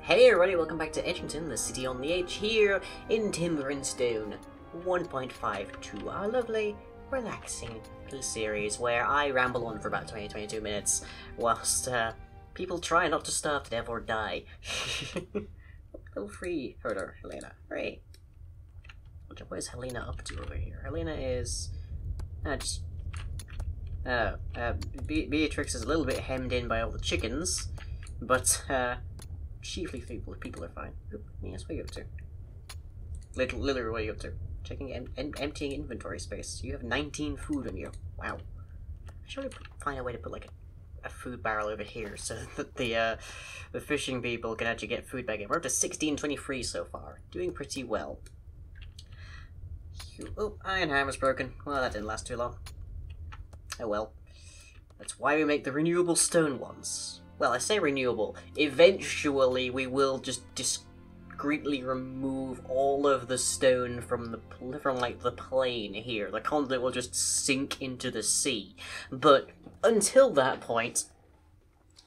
Hey everybody, welcome back to Edgington, the city on the edge, here in Timber and Stone 1.52, our lovely, relaxing little series where I ramble on for about 20-22 minutes whilst people try not to starve to death or die. Little free herder, Helena. Hooray. What is Helena up to over here? Helena is... Beatrix is a little bit hemmed in by all the chickens, but chiefly people are fine. Oop, yes, what are you up to? Literally, what are you up to? Checking, emptying inventory space. You have 19 food on you. Wow. I should find a way to put like a food barrel over here so that the fishing people can actually get food back in. We're up to 1623 so far. Doing pretty well. Oh, iron hammer's broken. Well, that didn't last too long. Oh well. That's why we make the renewable stone ones. Well, I say renewable. Eventually, we will just discreetly remove all of the stone from the plane here. The conduit will just sink into the sea. But until that point,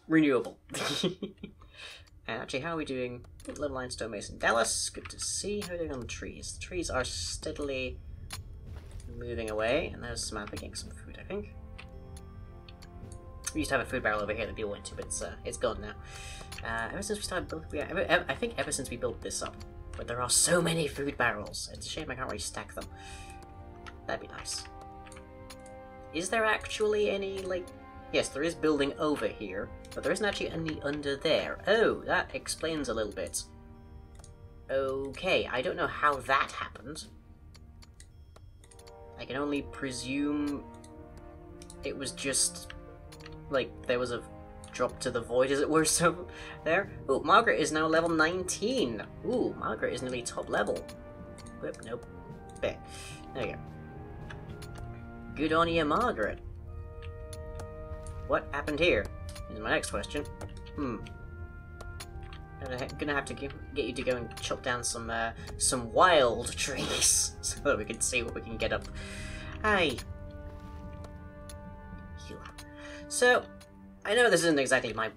renewable. And actually, how are we doing? Level 9 stonemason. Dallas, good to see. How are we doing on the trees? The trees are steadily moving away, and there's Samantha getting some food, I think. We used to have a food barrel over here that people went to, but it's gone now. Ever since we started building, I think ever since we built this up, but there are so many food barrels. It's a shame I can't really stack them. That'd be nice. Is there actually any, like... Yes, there is building over here, but there isn't actually any under there. Oh, that explains a little bit. Okay, I don't know how that happened. I can only presume it was just... like, there was a drop to the void, as it were, so there. Oh, Margaret is now level 19. Ooh, Margaret is nearly top level. Whoop, nope. There you go. Good on you, Margaret. What happened here? Is my next question. I'm gonna have to get you to go and chop down some wild trees so that we can see what we can get up. Hi. So, I know this isn't exactly my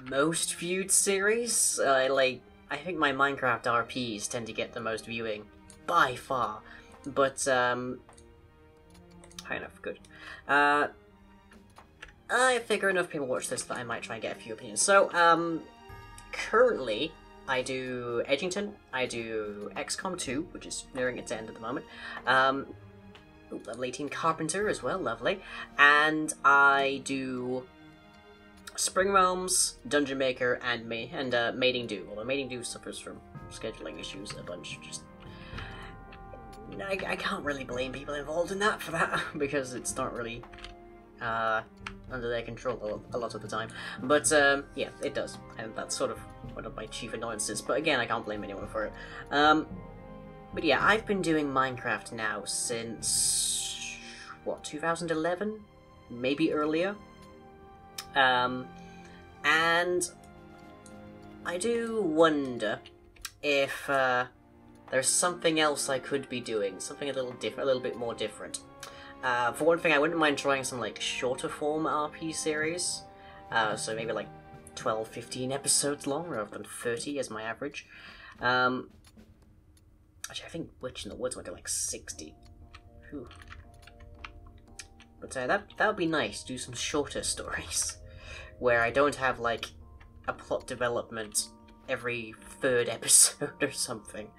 most viewed series. I think my Minecraft RPs tend to get the most viewing, by far. But, high enough, good. I figure enough people watch this that I might try and get a few opinions. So, currently, I do Edgington, I do XCOM 2, which is nearing its end at the moment. Level 18 Carpenter as well, lovely. And I do Spring Realms, Dungeon Maker, and Mating Do. Although Mating Do suffers from scheduling issues a bunch. Just I can't really blame people involved in that for that because it's not really under their control a lot of the time. But yeah, it does, and that's sort of one of my chief annoyances. But again, I can't blame anyone for it. But yeah, I've been doing Minecraft now since, what, 2011? Maybe earlier? And I do wonder if there's something else I could be doing, something a little bit more different. For one thing, I wouldn't mind trying some, like, shorter form RP series. So maybe, like, 12-15 episodes long, rather than 30 as my average. Actually, I think Witch in the Woods went to like 60. Whew. But that would be nice, do some shorter stories, where I don't have, like, a plot development every third episode or something.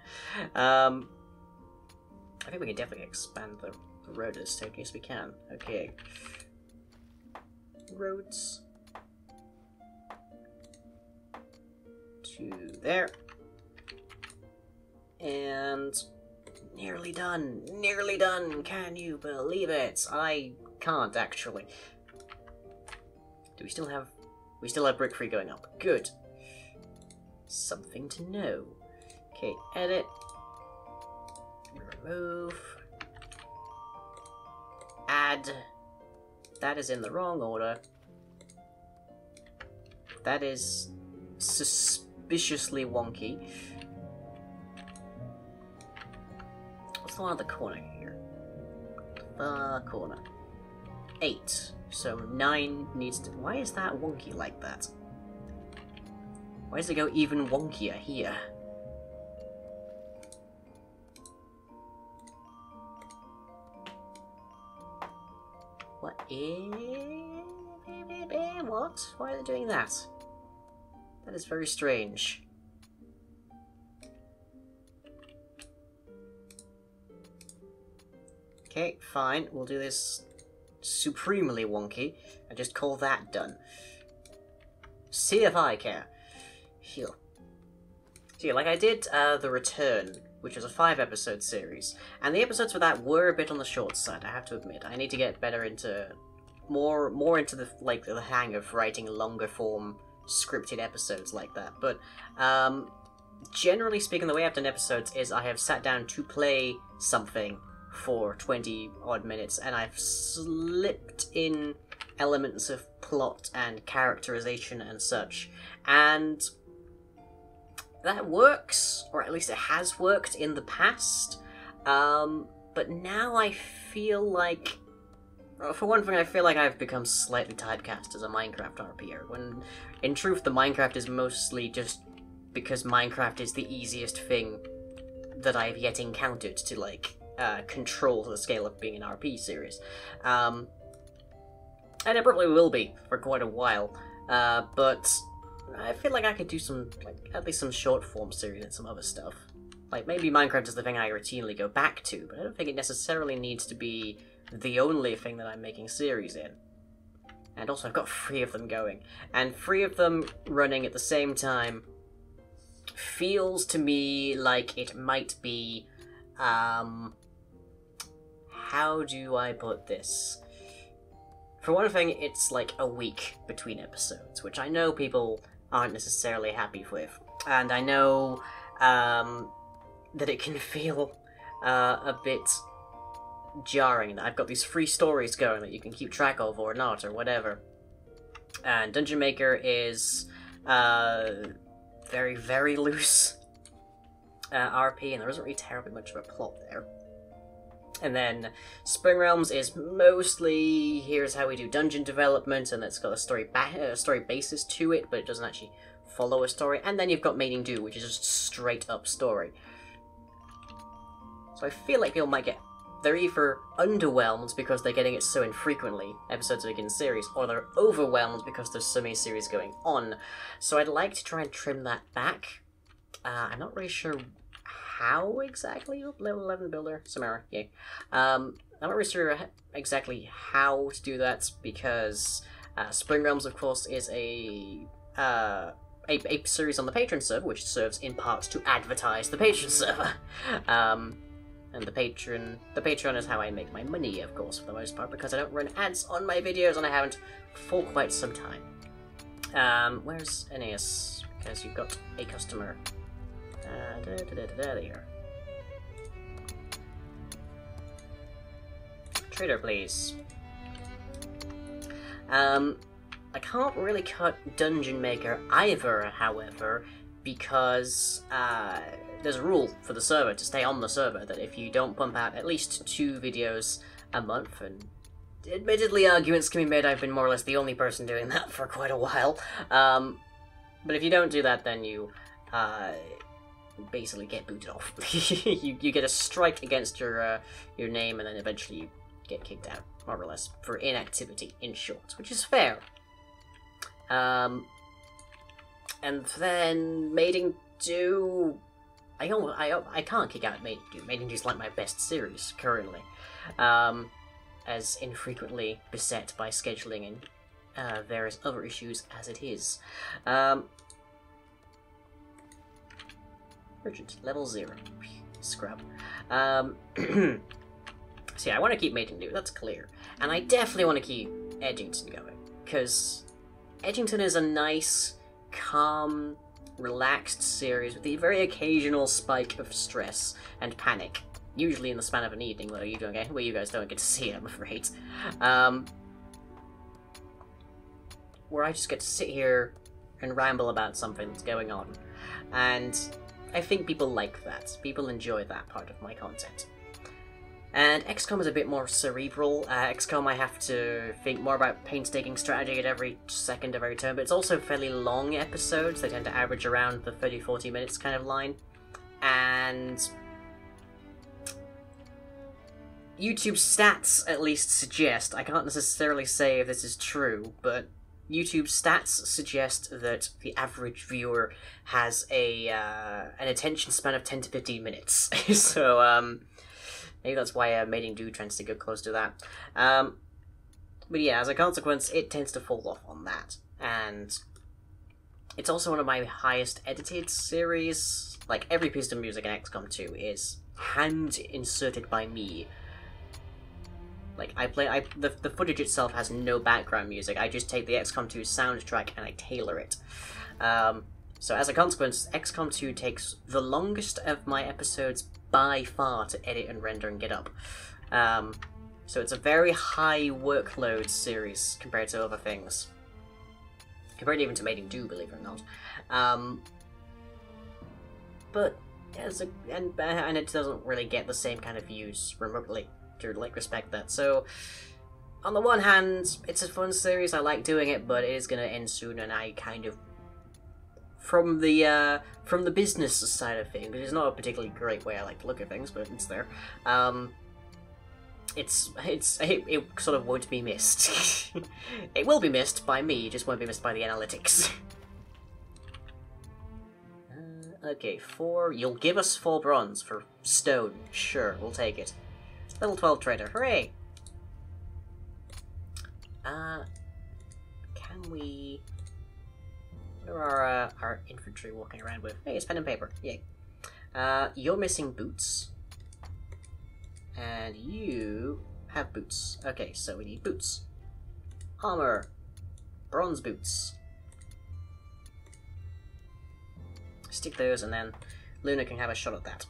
I think we can definitely expand the road at this stage. Yes, we can. Okay. Roads. To there. And nearly done, can you believe it? I can't, actually. Do we still have brick free going up? Good. Something to know. Okay, edit. Remove. Add. That is in the wrong order. That is suspiciously wonky. What's the one at the corner here? The corner. 8. So 9 needs to... Why is that wonky like that? Why does it go even wonkier here? What is... What? Why are they doing that? That is very strange. Okay, fine. We'll do this supremely wonky and just call that done. See if I care. Heal. See, like I did The Return, which was a 5-episode series, and the episodes for that were a bit on the short side, I have to admit. I need to get better into... more into the, like, the hang of writing longer form scripted episodes like that. But, generally speaking, the way I've done episodes is I have sat down to play something for 20-odd minutes, and I've slipped in elements of plot and characterization and such, and that works, or at least it has worked in the past, but now I feel like, for one thing, I feel like I've become slightly typecast as a Minecraft RPer, when in truth the Minecraft is mostly just because Minecraft is the easiest thing that I've yet encountered to, like, control to the scale of being an RP series. And it probably will be for quite a while, but I feel like I could do some, like, at least some short form series and some other stuff. Like, maybe Minecraft is the thing I routinely go back to, but I don't think it necessarily needs to be the only thing that I'm making series in. And also, I've got 3 of them going, and 3 of them running at the same time feels to me like it might be, how do I put this? For one thing, it's like a week between episodes, which I know people aren't necessarily happy with. And I know that it can feel a bit jarring that I've got these 3 stories going that you can keep track of or not, or whatever. And Dungeon Maker is very, very loose RP, and there isn't really terribly much of a plot there. And then Spring Realms is mostly, here's how we do dungeon development, and it's got a story basis to it, but it doesn't actually follow a story. And then you've got Mating Do, which is just straight up story. So I feel like people might get, they're either underwhelmed because they're getting it so infrequently, episodes of a given series, or they're overwhelmed because there's so many series going on. So I'd like to try and trim that back. I'm not really sure how exactly, level 11 builder, Samara, yay. I'm not really sure exactly how to do that, because Spring Realms, of course, is a series on the Patreon server, which serves in part to advertise the Patreon server. And the Patreon is how I make my money, of course, for the most part, because I don't run ads on my videos, and I haven't for quite some time. Where's Aeneas? Because you've got a customer. There. Trader, please. I can't really cut Dungeon Maker either, however, because there's a rule for the server to stay on the server that if you don't pump out at least 2 videos a month, and admittedly arguments can be made I've been more or less the only person doing that for quite a while, but if you don't do that, then you basically get booted off. you get a strike against your name, and then eventually you get kicked out, more or less, for inactivity, in short, which is fair. And then Mating Do, I can't kick out Mating Do. Mating Do is like my best series currently, as infrequently beset by scheduling and various other issues as it is. Urgent, level 0. Scrub. So yeah, I want to keep Mating Do, that's clear. And I definitely want to keep Edgington going, because Edgington is a nice, calm, relaxed series with the very occasional spike of stress and panic, usually in the span of an evening, where you guys don't get to see it, I'm afraid. Where I just get to sit here and ramble about something that's going on. And I think people like that. People enjoy that part of my content. And XCOM is a bit more cerebral. XCOM I have to think more about painstaking strategy at every second of every turn, but it's also fairly long episodes. They tend to average around the 30-40 minutes kind of line. And YouTube stats at least suggest, I can't necessarily say if this is true, but YouTube stats suggest that the average viewer has an attention span of 10 to 15 minutes. So, maybe that's why Mating Do tends to go close to that. But yeah, as a consequence, it tends to fall off on that. And it's also one of my highest edited series. Like, every piece of music in XCOM 2 is hand-inserted by me. Like, the footage itself has no background music. I just take the XCOM 2 soundtrack and I tailor it. So as a consequence, XCOM 2 takes the longest of my episodes by far to edit and render and get up. So it's a very high workload series compared to other things. Compared even to Mating Do, believe it or not. But and it doesn't really get the same kind of views remotely to like respect that. So on the one hand, it's a fun series. I like doing it, but it is going to end soon, and I kind of from the business side of things, it's not a particularly great way I like to look at things, but it's there. It sort of won't be missed. It will be missed by me, just won't be missed by the analytics. Okay, 4. You'll give us 4 bronze for stone. Sure, we'll take it. Level 12 trader, hooray! Can we... What are our infantry walking around with? Hey, it's pen and paper, yay. You're missing boots. And you have boots. Okay, so we need boots. Armor. Bronze boots. Stick those, and then Luna can have a shot at that.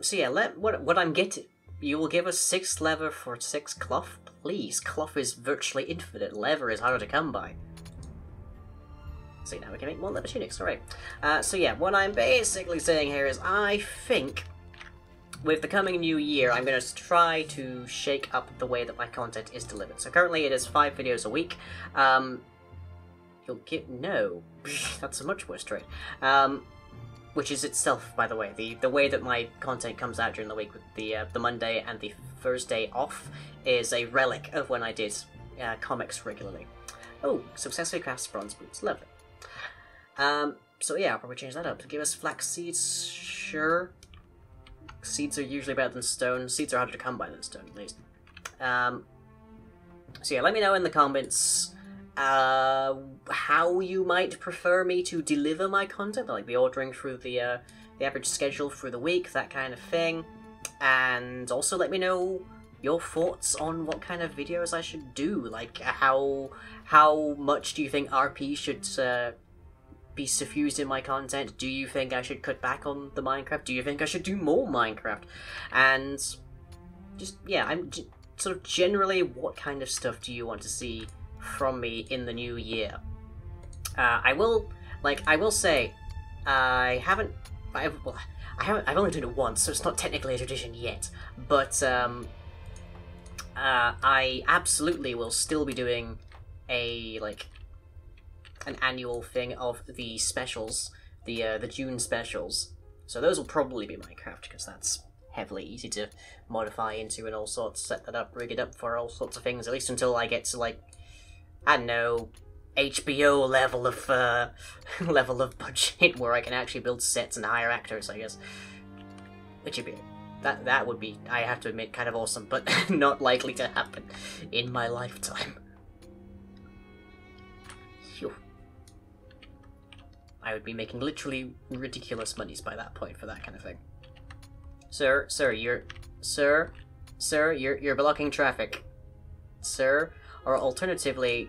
So yeah, what I'm getting... You will give us 6 leather for 6 cloth? Please, cloth is virtually infinite. Leather is harder to come by. So now we can make more leather tunics, alright. So yeah, what I'm basically saying here is I think with the coming new year, I'm going to try to shake up the way that my content is delivered. So currently it is 5 videos a week. You'll get... No. That's a much worse trade. Which is itself, by the way, the way that my content comes out during the week with the Monday and the Thursday off is a relic of when I did comics regularly. Oh, successfully crafts bronze boots. Lovely. So yeah, I'll probably change that up. To give us flax seeds, sure. Seeds are usually better than stone. Seeds are harder to come by than stone, at least. So yeah, let me know in the comments how you might prefer me to deliver my content, like the ordering through the average schedule through the week, that kind of thing. And also let me know your thoughts on what kind of videos I should do. Like, how much do you think RP should be suffused in my content? Do you think I should cut back on the Minecraft? Do you think I should do more Minecraft? And just, yeah, I'm sort of generally, what kind of stuff do you want to see from me in the new year? I will say, I've only done it once, so it's not technically a tradition yet, but I absolutely will still be doing an annual thing of the specials, the June specials. So those will probably be Minecraft, because that's heavily easy to modify into and all sorts, set that up, rig it up for all sorts of things, at least until I get to, like, I don't know, HBO level of budget where I can actually build sets and hire actors, I guess. Which would be, that would be, I have to admit, kind of awesome, but not likely to happen in my lifetime. Phew. I would be making literally ridiculous monies by that point for that kind of thing. Sir, you're blocking traffic. Sir, or alternatively,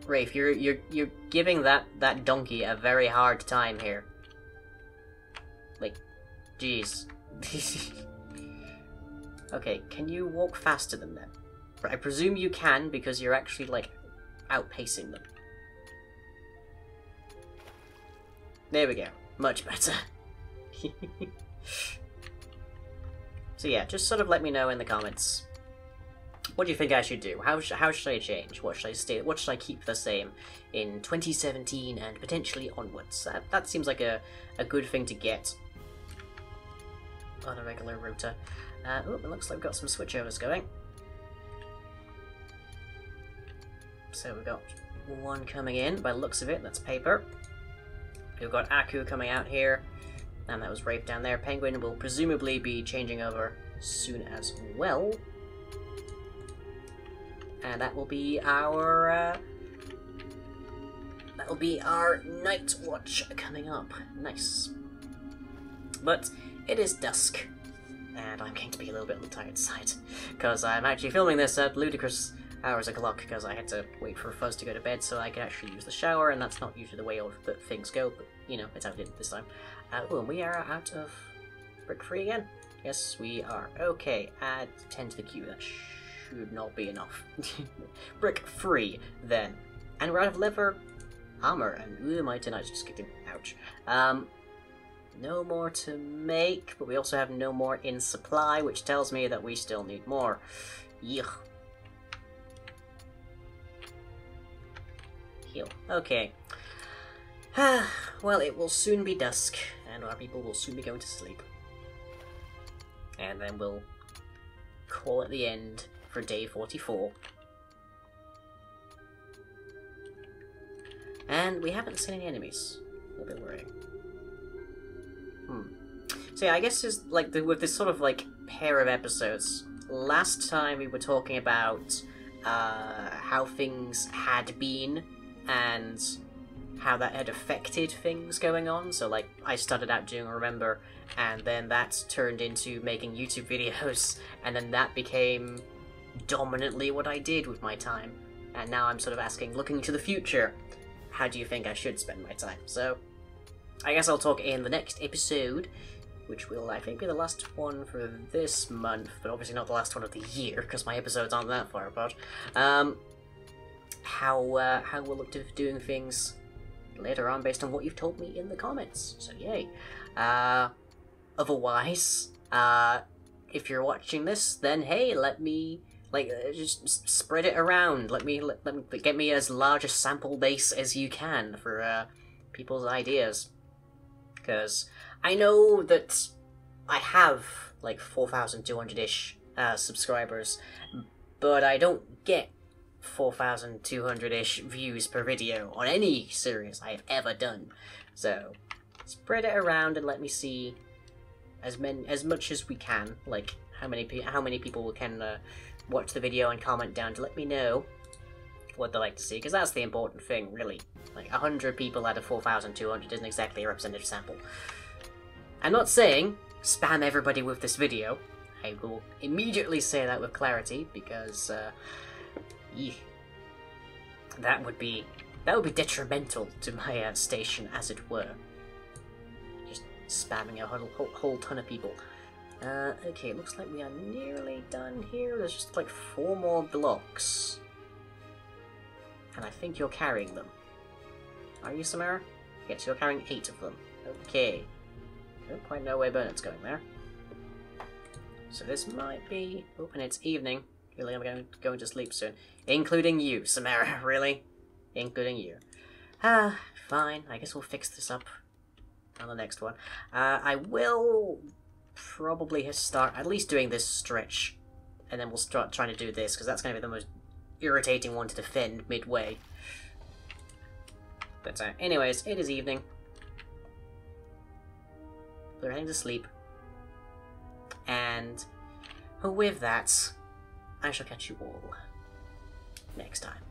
Rafe, you're giving that donkey a very hard time here. Like, jeez. Okay, can you walk faster than them? I presume you can, because you're actually, like, outpacing them. There we go. Much better. So yeah, just sort of let me know in the comments. What do you think I should do? How should I change? What should I stay? What should I keep the same in 2017 and potentially onwards? That seems like a good thing to get on a regular router. Oh, it looks like we've got some switchovers going. So we've got one coming in, by the looks of it, that's Paper. We've got Aku coming out here, and that was Rafe down there. Penguin will presumably be changing over soon as well. And that will be our night watch coming up. Nice. But it is dusk, and I'm going to be a little bit on the tired side, because I'm actually filming this at ludicrous hours o'clock, because I had to wait for Fuzz to go to bed so I could actually use the shower, and that's not usually the way that things go, but, you know, it's how it did this time. Oh, and we are out of brick free again? Yes, we are. Okay, add 10 to the queue. That should not be enough. Brick free, then. And we're out of leather armor, and ooh, my tonight's just kicked in. Ouch. No more to make, but we also have no more in supply, which tells me that we still need more. Yuck. Heal. Okay. Well, it will soon be dusk, and our people will soon be going to sleep. And then we'll call it the end for day 44. And we haven't seen any enemies. A little bit worrying. So yeah, I guess is like with this sort of like pair of episodes. Last time we were talking about how things had been and how that had affected things going on. So like I started out doing Remember, and then that turned into making YouTube videos, and then that became dominantly what I did with my time. And now I'm sort of asking, looking to the future, how do you think I should spend my time? So I guess I'll talk in the next episode, which will, I think, be the last one for this month, but obviously not the last one of the year, because my episodes aren't that far apart. How we'll look to doing things later on based on what you've told me in the comments. So yay. Otherwise, if you're watching this, then hey, let me just spread it around. Let me get me as large a sample base as you can for people's ideas, because I know that I have like 4,200-ish subscribers, but I don't get 4,200-ish views per video on any series I have ever done. So spread it around and let me see as much as we can. Like how many people can watch the video and comment down to let me know what they like to see, because that's the important thing, really. Like 100 people out of 4,200 isn't exactly a representative sample. I'm not saying spam everybody with this video. I will immediately say that with clarity, because that would be detrimental to my station, as it were. Just spamming a whole ton of people. Okay, looks like we are nearly done here. There's just like 4 more blocks, and I think you're carrying them. Are you, Samara? Yes, you're carrying 8 of them. Okay. I don't quite know where Bernard's going there. So this might be... Oh, and it's evening. Really, I'm going to sleep soon. Including you, Samara, really? Including you. Fine. I guess we'll fix this up on the next one. I will probably start at least doing this stretch, and then we'll start trying to do this, because that's going to be the most irritating one to defend midway. But anyways, it is evening. We're heading to sleep. And with that, I shall catch you all next time.